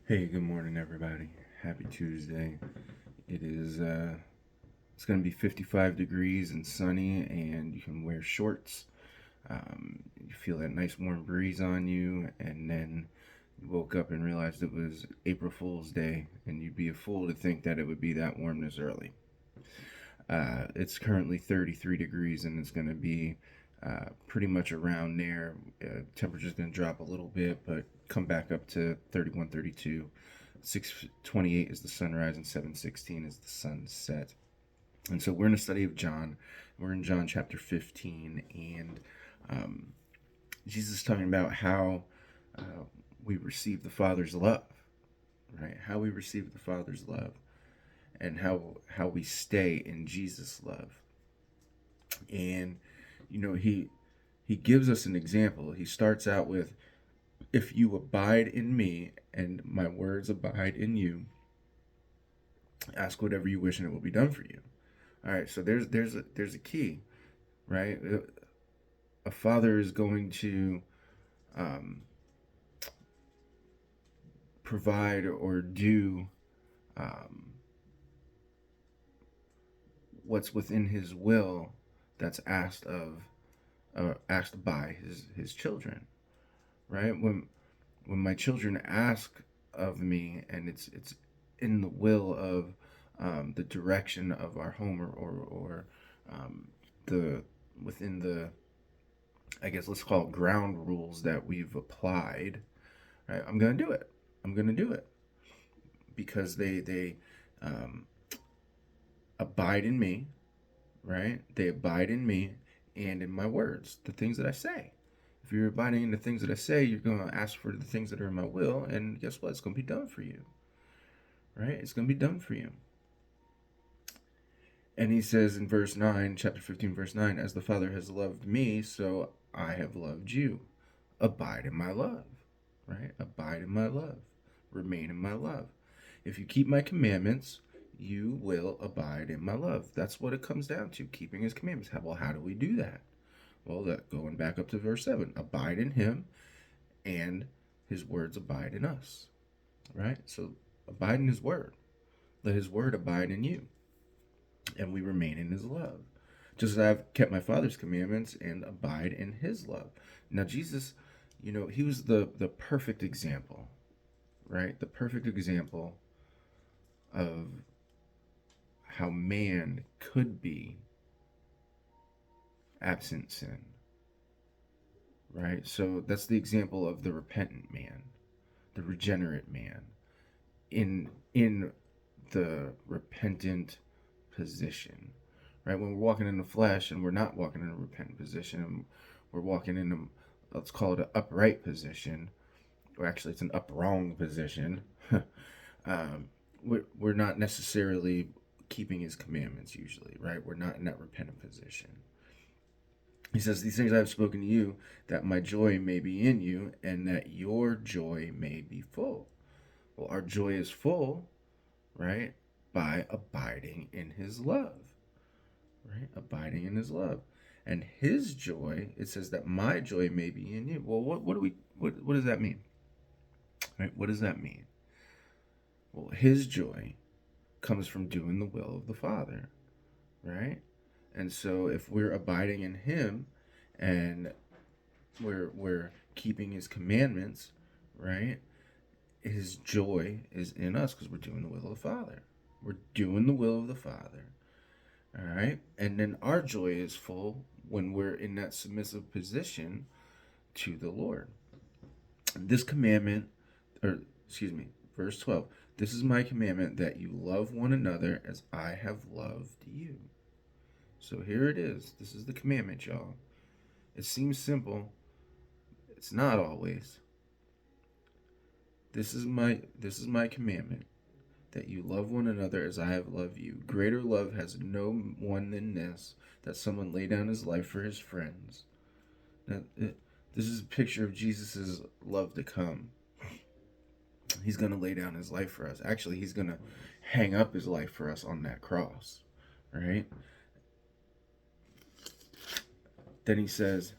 Hey, good morning, everybody. Happy Tuesday. It is, it's going to be 55 degrees and sunny, and you can wear shorts. You feel that nice warm breeze on you, and then you woke up and realized it was April Fool's Day, and you'd be a fool to think that it would be that warm this early. It's currently 33 degrees, and it's going to be pretty much around there. Temperature's going to drop a little bit, but come back up to 31, 32. 6:28 is the sunrise, and 7:16 is the sunset. And so we're in a study of John. We're in John chapter 15, and um, Jesus is talking about how we receive the Father's love, right? How we receive the Father's love, and how we stay in Jesus' love. And he gives us an example. He starts out with, "If you abide in me, and my words abide in you, ask whatever you wish, and it will be done for you." All right, so there's a key, right? A father is going to um, provide or do um, what's within his will that's asked by his children, right? When my children ask of me, and it's in the will of the direction of our home, or the within the, I guess let's call it, ground rules that we've applied, right? I'm gonna do it. I'm gonna do it because they um, abide in me, right? They abide in me and in my words, the things that I say. If you're abiding in the things that I say, you're gonna ask for the things that are in my will, and guess what? It's gonna be done for you, right? It's gonna be done for you. And he says in verse 9, chapter 15, verse 9, "As the Father has loved me, so I have loved you. Abide in my love," right? Abide in my love. Remain in my love. If you keep my commandments, you will abide in my love. That's what it comes down to, keeping his commandments. How do we do that? Well, going back up to verse 7, abide in him, and his words abide in us, right? So abide in his word. Let his word abide in you, and we remain in his love. Just as I've kept my Father's commandments and abide in his love. Now, Jesus, he was the perfect example, right? The perfect example of how man could be absent sin, right? So that's the example of the repentant man, the regenerate man, in the repentant position, right? When we're walking in the flesh and we're not walking in a repentant position, we're walking in a, let's call it an upright position, or actually it's an up wrong position. We're not necessarily keeping his commandments usually, right? We're not in that repentant position. He says, "These things I have spoken to you, that my joy may be in you, and that your joy may be full." Well, our joy is full, right? By abiding in his love, right? Abiding in his love. And his joy, it says that my joy may be in you. Well, what does that mean? Right? What does that mean? Well, his joy comes from doing the will of the Father, right? And so if we're abiding in him, and we're keeping his commandments, right? His joy is in us because we're doing the will of the Father. We're doing the will of the Father. All right? And then our joy is full when we're in that submissive position to the Lord. This commandment, or excuse me, verse 12, "This is my commandment, that you love one another as I have loved you." So here it is. This is the commandment, y'all. It seems simple. It's not always. This is my commandment, that you love one another as I have loved you. Greater love has no one than this, that someone lay down his life for his friends. Now, this is a picture of Jesus' love to come. He's going to lay down his life for us. Actually, he's going to hang up his life for us on that cross, right? Then he says,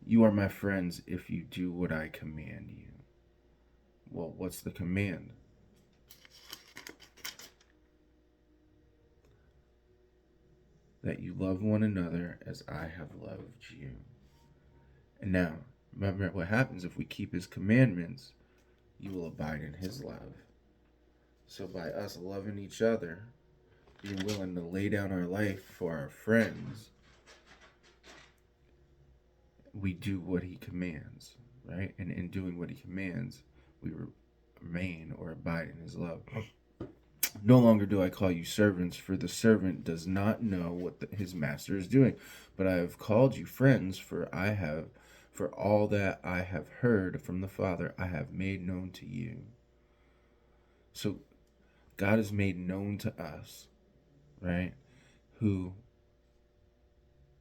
"You are my friends if you do what I command you." Well, what's the command? That you love one another as I have loved you. And now, remember what happens if we keep his commandments, you will abide in his love. So by us loving each other, being willing to lay down our life for our friends, we do what he commands, right? And in doing what he commands, we remain or abide in his love. No longer do I call you servants, for the servant does not know what his master is doing. But I have called you friends, for all that I have heard from the Father, I have made known to you. So God has made known to us, right, who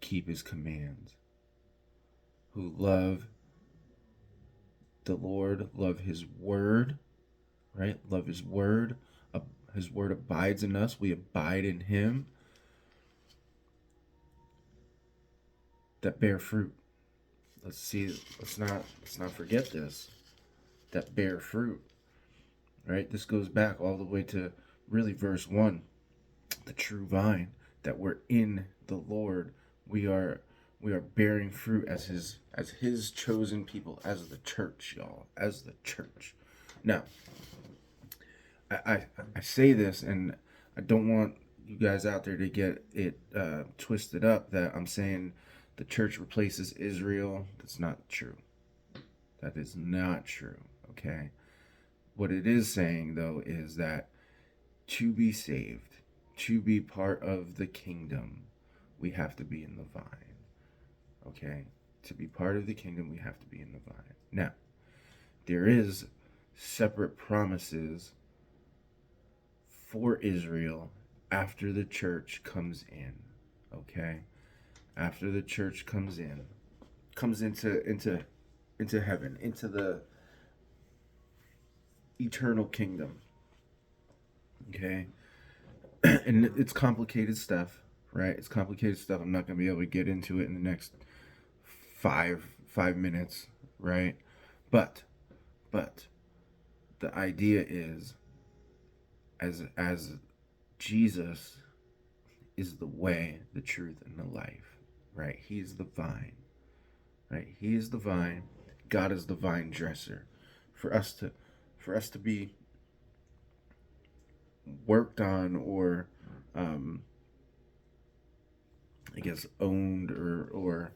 keep his commands, who love the Lord, love his word, right? Love his word. His word abides in us. We abide in him. That bear fruit. Let's not forget this. That bear fruit. Right? This goes back all the way to really verse 1. The true vine, that we're in the Lord. We are bearing fruit as his chosen people, as the church, y'all, as the church. Now, I say this, and I don't want you guys out there to get it twisted up that I'm saying the church replaces Israel. That's not true. That is not true. Okay. What it is saying, though, is that to be saved, to be part of the kingdom, we have to be in the vine. Okay? To be part of the kingdom, we have to be in the vine. Now, there is separate promises for Israel after the church comes in. Okay? After the church comes into heaven, into the eternal kingdom. Okay? And it's complicated stuff, right? It's complicated stuff. I'm not going to be able to get into it in the next five minutes, right? But the idea is, as Jesus is the way, the truth, and the life, right? He's the vine, right? He is the vine. God is the vine dresser. For us to be worked on, or I guess owned, or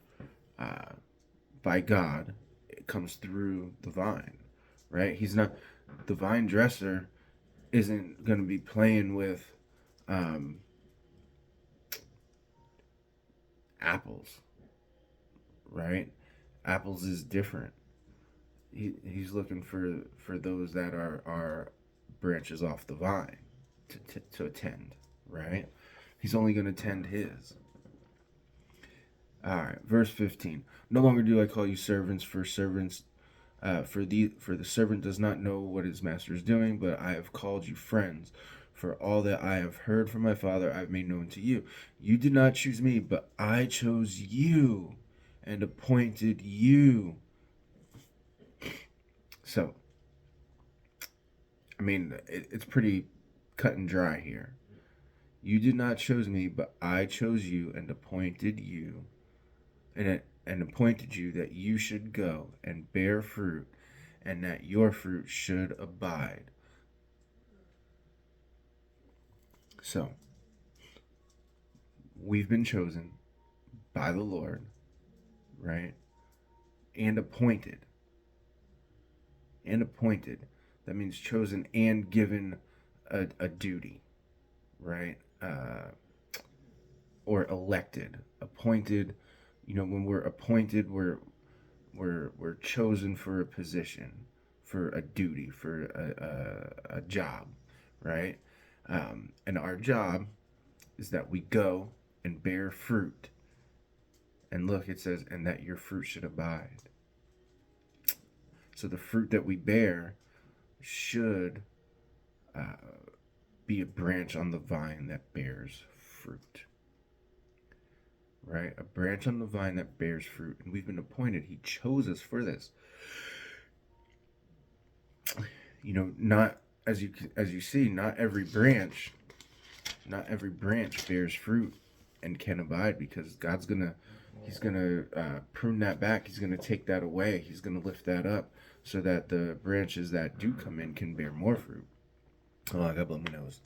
by God, it comes through the vine, right? He's not, the vine dresser isn't going to be playing with apples, right? Apples is different. He's looking for those that are branches off the vine to attend, right? He's only going to tend his. All right, verse 15. No longer do I call you servants, for the servant does not know what his master is doing, but I have called you friends. For all that I have heard from my Father, I have made known to you. You did not choose me, but I chose you and appointed you. So, I mean, it's pretty cut and dry here. You did not choose me, but I chose you and appointed you, and appointed you that you should go and bear fruit, and that your fruit should abide. So, we've been chosen by the Lord, right? And appointed. That means chosen and given a duty, right? Or elected. Appointed, when we're appointed, we're chosen for a position, for a duty, for a job, right? And our job is that we go and bear fruit. And look, it says, and that your fruit should abide. So the fruit that we bear should be a branch on the vine that bears fruit. Right? A branch on the vine that bears fruit. And we've been appointed. He chose us for this. Not as you see, not every branch bears fruit and can abide, because he's gonna prune that back. He's gonna take that away. He's gonna lift that up so that the branches that do come in can bear more fruit. Oh, I gotta blow my nose.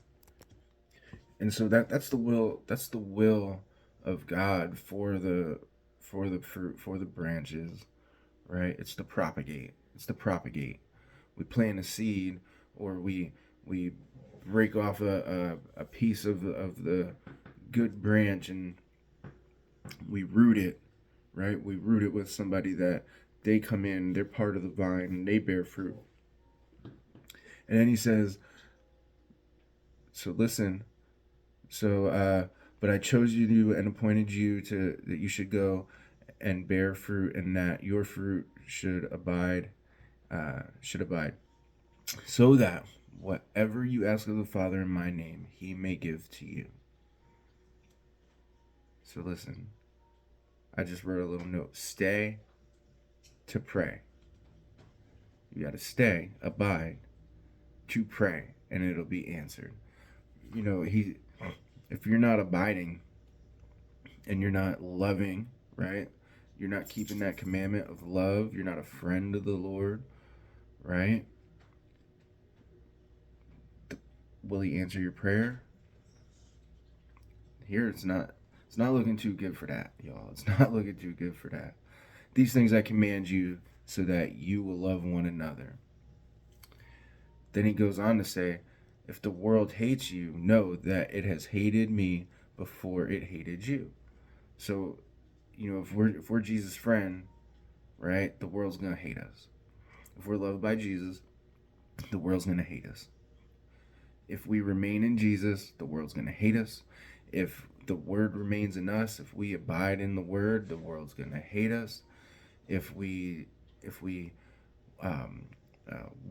And so that's the will. That's the will of God for the fruit, for the branches, right? It's to propagate. It's to propagate. We plant a seed, or we break off a piece of the good branch, and we root it, right? We root it with somebody that they come in, they're part of the vine, and they bear fruit. And then he says, so listen, but I chose you and appointed you to that you should go and bear fruit, and that your fruit should abide, so that whatever you ask of the Father in my name, he may give to you. So listen, I just wrote a little note. Stay to pray. You got to stay, abide, to pray, and it'll be answered. If you're not abiding and you're not loving, right? You're not keeping that commandment of love. You're not a friend of the Lord, right? Will he answer your prayer? Here it's not looking too good for that, y'all. It's not looking too good for that. These things I command you so that you will love one another. Then he goes on to say, if the world hates you, know that it has hated me before it hated you. So, if we're Jesus' friend, right, the world's gonna hate us. If we're loved by Jesus, the world's gonna hate us. If we remain in Jesus, the world's gonna hate us. If the word remains in us, if we abide in the word, the world's gonna hate us. If we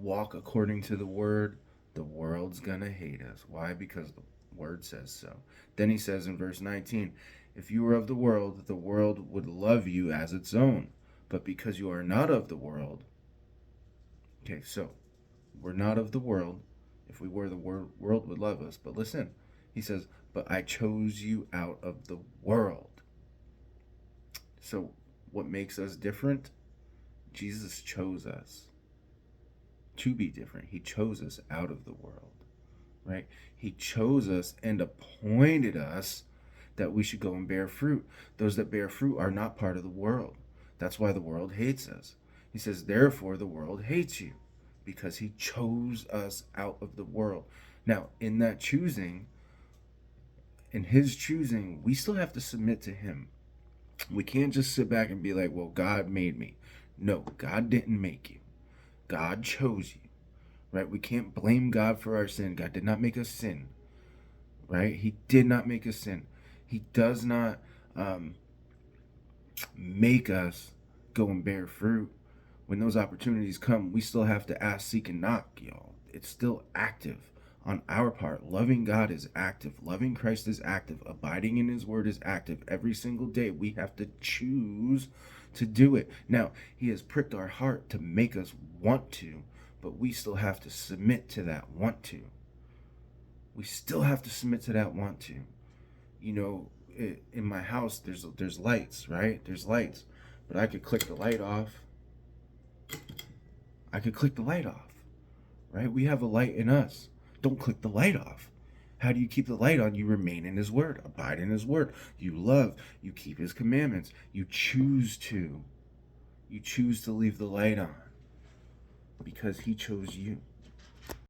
walk according to the word, the world's gonna hate us. Why? Because the word says so. Then he says in verse 19, if you were of the world would love you as its own. But because you are not of the world, okay, so we're not of the world. If we were, the world would love us. But listen, he says, but I chose you out of the world. So what makes us different? Jesus chose us to be different. He chose us out of the world, right? He chose us and appointed us that we should go and bear fruit. Those that bear fruit are not part of the world. That's why the world hates us. He says, therefore the world hates you, because he chose us out of the world. Now, in his choosing, we still have to submit to him. We can't just sit back and be like, well, God made me. No, God didn't make you. God chose you, right? We can't blame God for our sin. God did not make us sin, right? He did not make us sin. He does not make us go and bear fruit. When those opportunities come, we still have to ask, seek, and knock, y'all. It's still active on our part. Loving God is active. Loving Christ is active. Abiding in his word is active. Every single day we have to choose to do it. Now, he has pricked our heart to make us want to, but we still have to submit to that want to. We still have to submit to that want to. In my house, there's lights, right? There's lights, but I could click the light off. Right? We have a light in us. Don't click the light off. How do you keep the light on? You remain in his word, abide in his word. You love, you keep his commandments. You choose to leave the light on because he chose you.